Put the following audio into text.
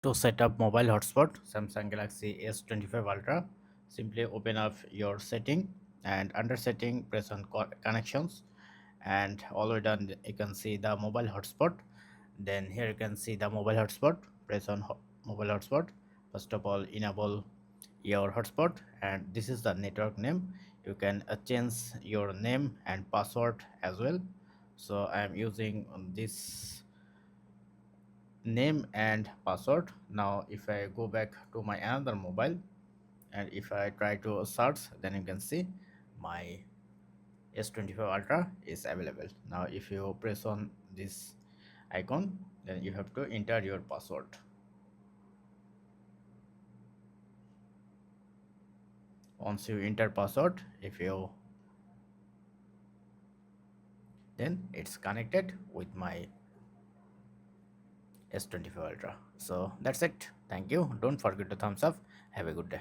To set up mobile hotspot, Samsung Galaxy S25 Ultra, simply open up your setting and under setting press on connections, and all the way done you can see the mobile hotspot. Then here you can see the mobile hotspot. Press on mobile hotspot. First of all, enable your hotspot, and this is the network name. You can change your name and password as well. So I am using this name and password. Now if I go back to my another mobile and if I try to search, then you can see my S25 Ultra is available. Now if you press on this icon, then you have to enter your password. Once you enter password, if you then it's connected with my S25 Ultra. So that's it. Thank you. Don't forget to thumbs up. Have a good day.